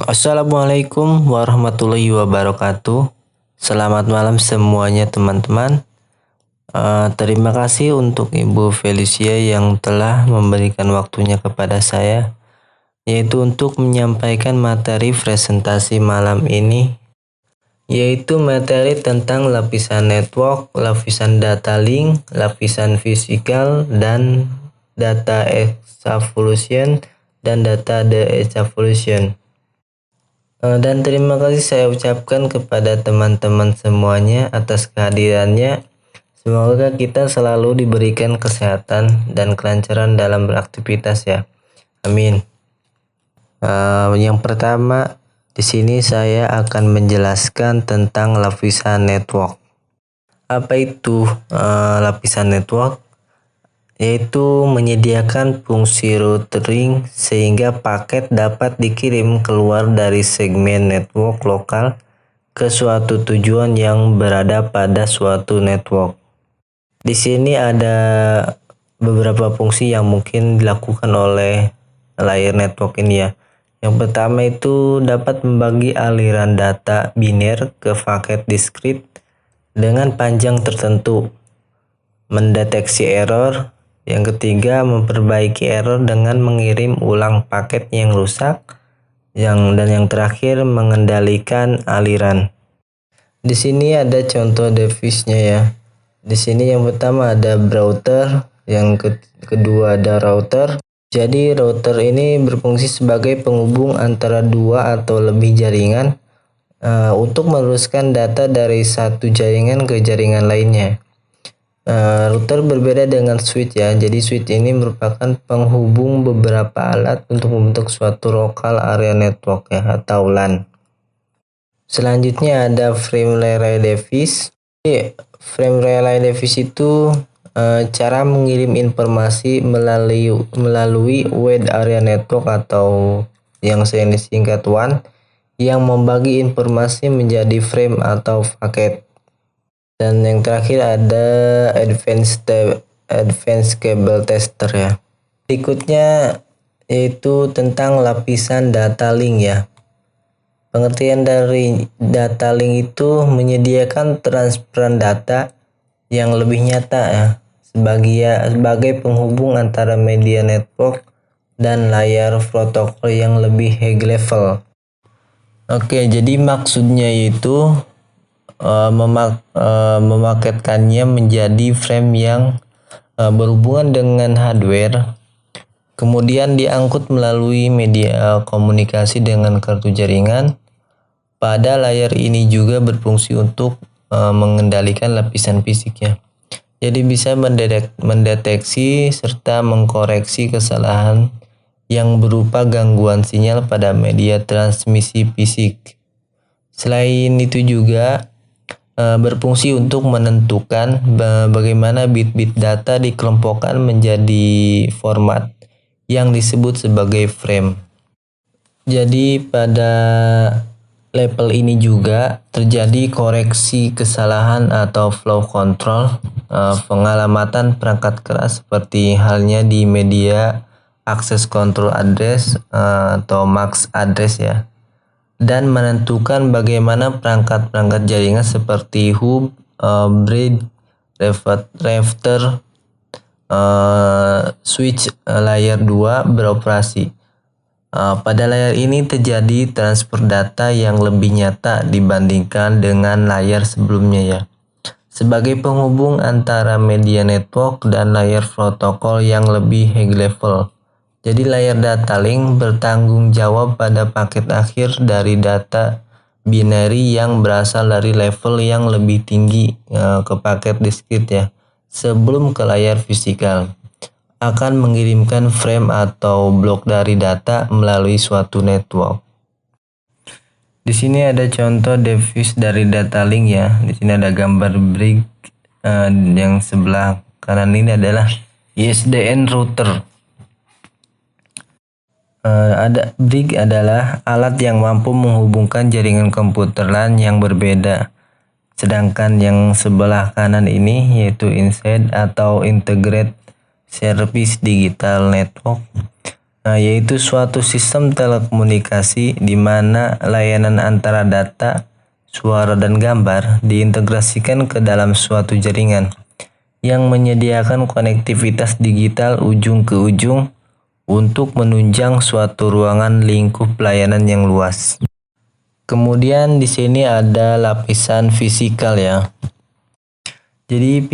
Assalamualaikum warahmatullahi wabarakatuh. Selamat malam semuanya teman-teman. Terima kasih untuk Ibu Felicia yang telah memberikan waktunya kepada saya, yaitu untuk menyampaikan materi presentasi malam ini, yaitu materi tentang lapisan network, lapisan data link, lapisan fisikal, dan data exavolution dan data de-exavolution. Dan terima kasih saya ucapkan kepada teman-teman semuanya atas kehadirannya. Semoga kita selalu diberikan kesehatan dan kelancaran dalam beraktivitas ya. Amin. Yang pertama, di sini saya akan menjelaskan tentang lapisan network. Apa itu lapisan network? Yaitu menyediakan fungsi routing sehingga paket dapat dikirim keluar dari segmen network lokal ke suatu tujuan yang berada pada suatu network. Di sini ada beberapa fungsi yang mungkin dilakukan oleh layer network ini ya. Yang pertama itu dapat membagi aliran data biner ke paket diskrit dengan panjang tertentu, mendeteksi error. Yang ketiga, memperbaiki error dengan mengirim ulang paket yang rusak. Dan yang terakhir, mengendalikan aliran. Di sini ada contoh device-nya ya. Di sini yang pertama ada router, yang kedua ada router. Jadi router ini berfungsi sebagai penghubung antara dua atau lebih jaringan untuk meluruskan data dari satu jaringan ke jaringan lainnya. Router berbeda dengan switch ya. Jadi switch ini merupakan penghubung beberapa alat untuk membentuk suatu local area network ya, atau LAN. Selanjutnya ada frame relay device. Frame relay device itu cara mengirim informasi melalui wide area network atau yang sering disingkat WAN, yang membagi informasi menjadi frame atau paket. Dan yang terakhir ada advanced cable tester ya. Berikutnya yaitu tentang lapisan data link ya. Pengertian dari data link itu menyediakan transferan data yang lebih nyata ya, sebagai penghubung antara media network dan layar protokol yang lebih high level. Oke, jadi maksudnya yaitu memaketkannya menjadi frame yang berhubungan dengan hardware, kemudian diangkut melalui media komunikasi dengan kartu jaringan. Pada layar ini juga berfungsi untuk mengendalikan lapisan fisiknya. Jadi bisa mendeteksi serta mengkoreksi kesalahan yang berupa gangguan sinyal pada media transmisi fisik. Selain itu juga berfungsi untuk menentukan bagaimana bit-bit data dikelompokkan menjadi format yang disebut sebagai frame. Jadi pada level ini juga terjadi koreksi kesalahan atau flow control, pengalamatan perangkat keras seperti halnya di media access control address atau MAC address ya. Dan menentukan bagaimana perangkat-perangkat jaringan seperti hub, bridge, router, switch layer 2 beroperasi. Pada layar ini terjadi transfer data yang lebih nyata dibandingkan dengan layar sebelumnya ya, sebagai penghubung antara media network dan layar protokol yang lebih high level. Jadi layar data link bertanggung jawab pada paket akhir dari data binary yang berasal dari level yang lebih tinggi ke paket diskrit ya, sebelum ke layar fisikal. Akan mengirimkan frame atau blok dari data melalui suatu network. Di sini ada contoh device dari data link ya. Di sini ada gambar brick, yang sebelah kanan ini adalah ISDN router. Ada brick adalah alat yang mampu menghubungkan jaringan komputer LAN yang berbeda. Sedangkan yang sebelah kanan ini yaitu inside atau integrated service digital network. yaitu suatu sistem telekomunikasi di mana layanan antara data, suara, dan gambar diintegrasikan ke dalam suatu jaringan yang menyediakan konektivitas digital ujung ke ujung untuk menunjang suatu ruangan lingkup layanan yang luas. Kemudian di sini ada lapisan fisikal ya. Jadi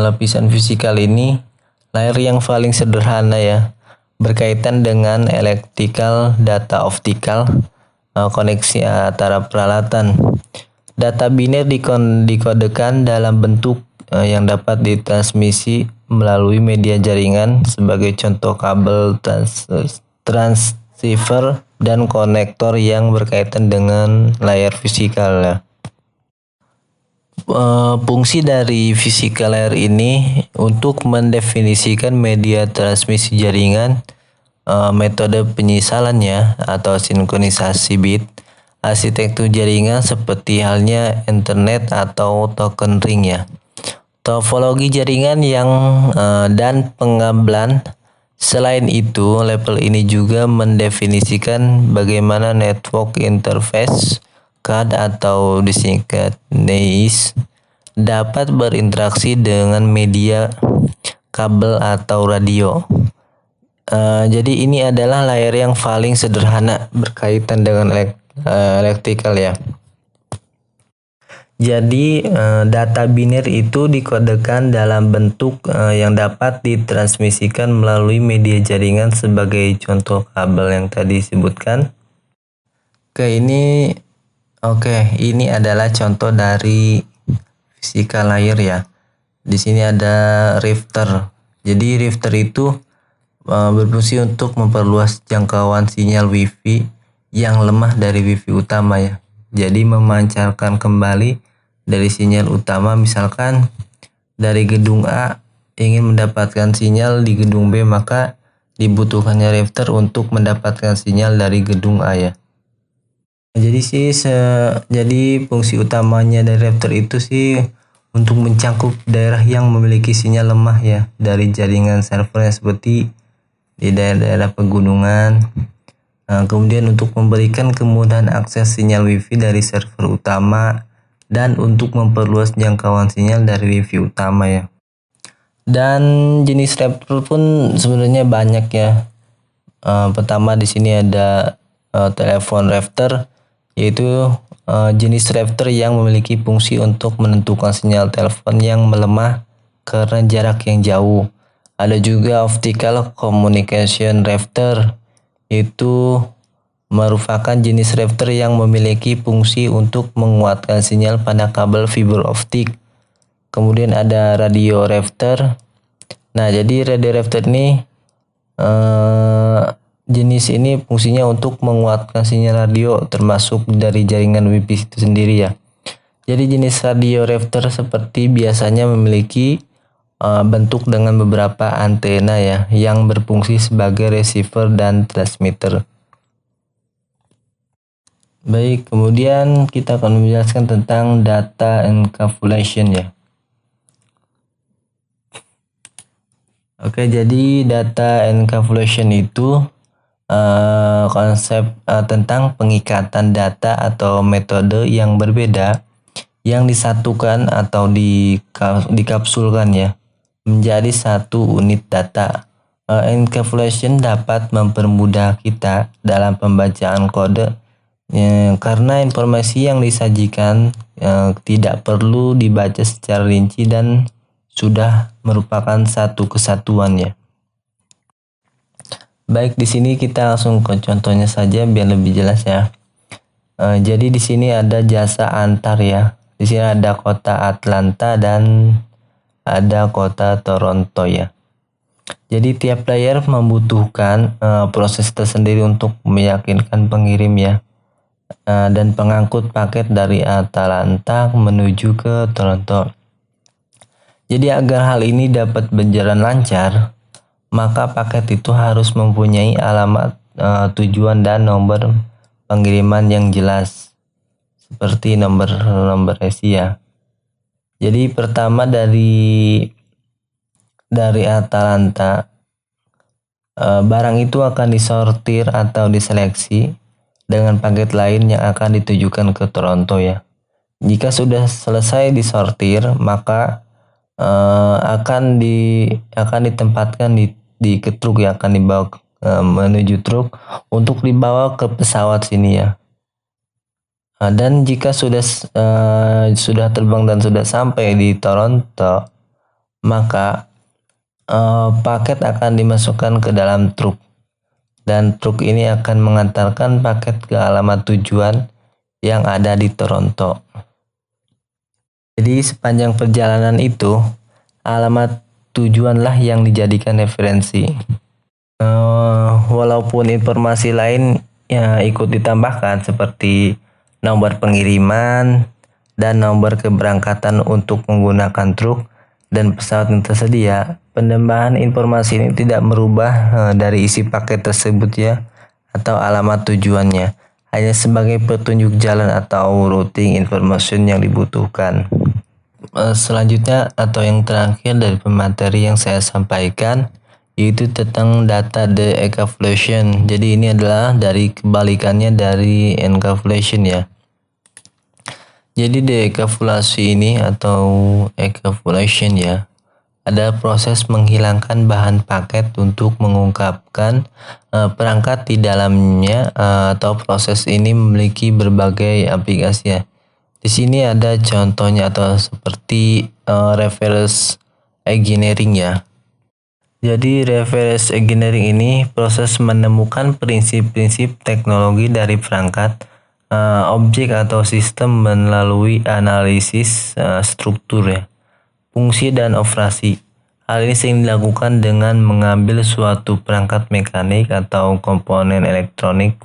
lapisan fisikal ini layer yang paling sederhana ya, berkaitan dengan electrical data optical, koneksi antara peralatan. Data biner dikodekan dalam bentuk yang dapat ditransmisi melalui media jaringan, sebagai contoh kabel transceiver dan konektor yang berkaitan dengan layar fisikal ya. Fungsi dari physical layer ini untuk mendefinisikan media transmisi jaringan, metode penyisalannya atau sinkronisasi bit, arsitektur jaringan seperti halnya internet atau token ring ya, topologi jaringan dan pengabelan. Selain itu, level ini juga mendefinisikan bagaimana network interface card atau disingkat NIC dapat berinteraksi dengan media, kabel, atau radio. Jadi ini adalah layer yang paling sederhana berkaitan dengan electrical ya. Jadi data biner itu dikodekan dalam bentuk yang dapat ditransmisikan melalui media jaringan, sebagai contoh kabel yang tadi disebutkan. Ini adalah contoh dari physical layer ya. Di sini ada rifter. Jadi rifter itu berfungsi untuk memperluas jangkauan sinyal WiFi yang lemah dari WiFi utama ya. Jadi memancarkan kembali dari sinyal utama, misalkan dari gedung A ingin mendapatkan sinyal di gedung B, maka dibutuhkannya rifter untuk mendapatkan sinyal dari gedung A ya. Jadi fungsi utamanya dari rifter itu sih untuk mencangkup daerah yang memiliki sinyal lemah ya dari jaringan servernya, seperti di daerah-daerah pegunungan. Kemudian untuk memberikan kemudahan akses sinyal WiFi dari server utama dan untuk memperluas jangkauan sinyal dari WiFi utama ya. Dan jenis rifter pun sebenarnya banyak ya. Pertama di sini ada telepon rifter, yaitu jenis rifter yang memiliki fungsi untuk menentukan sinyal telepon yang melemah karena jarak yang jauh. Ada juga optical communication rifter, itu merupakan jenis rifter yang memiliki fungsi untuk menguatkan sinyal pada kabel fiber optik. Kemudian ada radio rifter. Nah, jadi radio rifter ini jenis ini fungsinya untuk menguatkan sinyal radio termasuk dari jaringan WiFi itu sendiri ya. Jadi jenis radio rifter seperti biasanya memiliki bentuk dengan beberapa antena ya, yang berfungsi sebagai receiver dan transmitter. Baik, kemudian kita akan menjelaskan tentang data encapsulation ya. Jadi data encapsulation itu konsep tentang pengikatan data atau metode yang berbeda yang disatukan atau dikapsulkan ya menjadi satu unit data. Encapsulation dapat mempermudah kita dalam pembacaan kode karena informasi yang disajikan tidak perlu dibaca secara rinci dan sudah merupakan satu kesatuan ya. Baik, di sini kita langsung ke contohnya saja biar lebih jelas ya. Jadi di sini ada jasa antar ya. Di sini ada kota Atlanta dan ada kota Toronto ya. Jadi tiap player membutuhkan proses tersendiri untuk meyakinkan pengirim ya dan pengangkut paket dari Atlanta menuju ke Toronto. Jadi agar hal ini dapat berjalan lancar, maka paket itu harus mempunyai alamat tujuan dan nomor pengiriman yang jelas, seperti nomor resi ya. Jadi pertama dari Atlanta barang itu akan disortir atau diseleksi dengan paket lain yang akan ditujukan ke Toronto ya. Jika sudah selesai disortir, maka akan ditempatkan di ke truk yang akan dibawa menuju truk untuk dibawa ke pesawat sini ya. Dan jika sudah terbang dan sudah sampai di Toronto, maka paket akan dimasukkan ke dalam truk dan truk ini akan mengantarkan paket ke alamat tujuan yang ada di Toronto. Jadi sepanjang perjalanan itu alamat tujuanlah yang dijadikan referensi. Walaupun informasi lain ya ikut ditambahkan seperti nomor pengiriman dan nomor keberangkatan untuk menggunakan truk dan pesawat yang tersedia, penambahan informasi ini tidak merubah dari isi paket tersebut ya atau alamat tujuannya, hanya sebagai petunjuk jalan atau routing information yang dibutuhkan. Selanjutnya atau yang terakhir dari pemateri yang saya sampaikan yaitu tentang data de-encapsulation. Jadi ini adalah dari kebalikannya dari encapsulation ya. Jadi de-encapsulasi ini atau encapsulation ya, ada proses menghilangkan bahan paket untuk mengungkapkan perangkat di dalamnya, atau proses ini memiliki berbagai aplikasi ya. Di sini ada contohnya atau seperti reverse engineering ya. Jadi reverse engineering ini proses menemukan prinsip-prinsip teknologi dari perangkat, objek atau sistem melalui analisis struktur ya, fungsi dan operasi. Hal ini sering dilakukan dengan mengambil suatu perangkat mekanik atau komponen elektronik,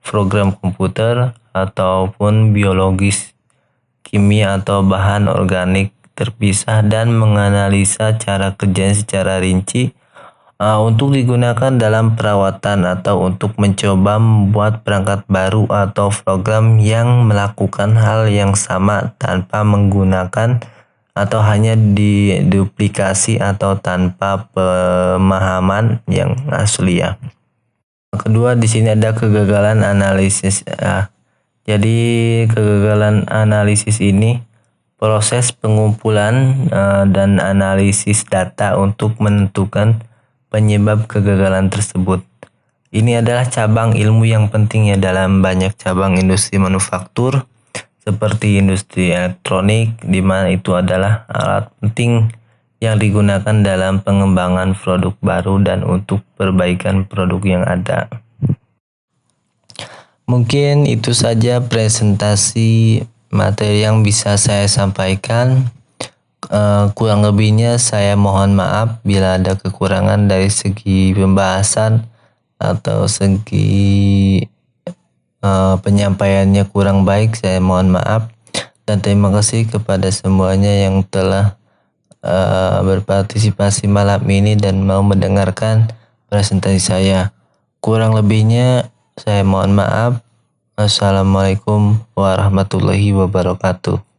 program komputer ataupun biologis, kimia atau bahan organik terpisah dan menganalisa cara kerjanya secara rinci untuk digunakan dalam perawatan atau untuk mencoba membuat perangkat baru atau program yang melakukan hal yang sama tanpa menggunakan atau hanya diduplikasi atau tanpa pemahaman yang asli ya. Kedua, di sini ada kegagalan analisis. Jadi kegagalan analisis ini proses pengumpulan dan analisis data untuk menentukan penyebab kegagalan tersebut. Ini adalah cabang ilmu yang penting ya dalam banyak cabang industri manufaktur seperti industri elektronik, di mana itu adalah alat penting yang digunakan dalam pengembangan produk baru dan untuk perbaikan produk yang ada. Mungkin itu saja presentasi materi yang bisa saya sampaikan. Kurang lebihnya saya mohon maaf bila ada kekurangan dari segi pembahasan atau segi penyampaiannya kurang baik. Saya mohon maaf dan terima kasih kepada semuanya yang telah berpartisipasi malam ini dan mau mendengarkan presentasi saya. Kurang lebihnya saya mohon maaf. Assalamualaikum warahmatullahi wabarakatuh.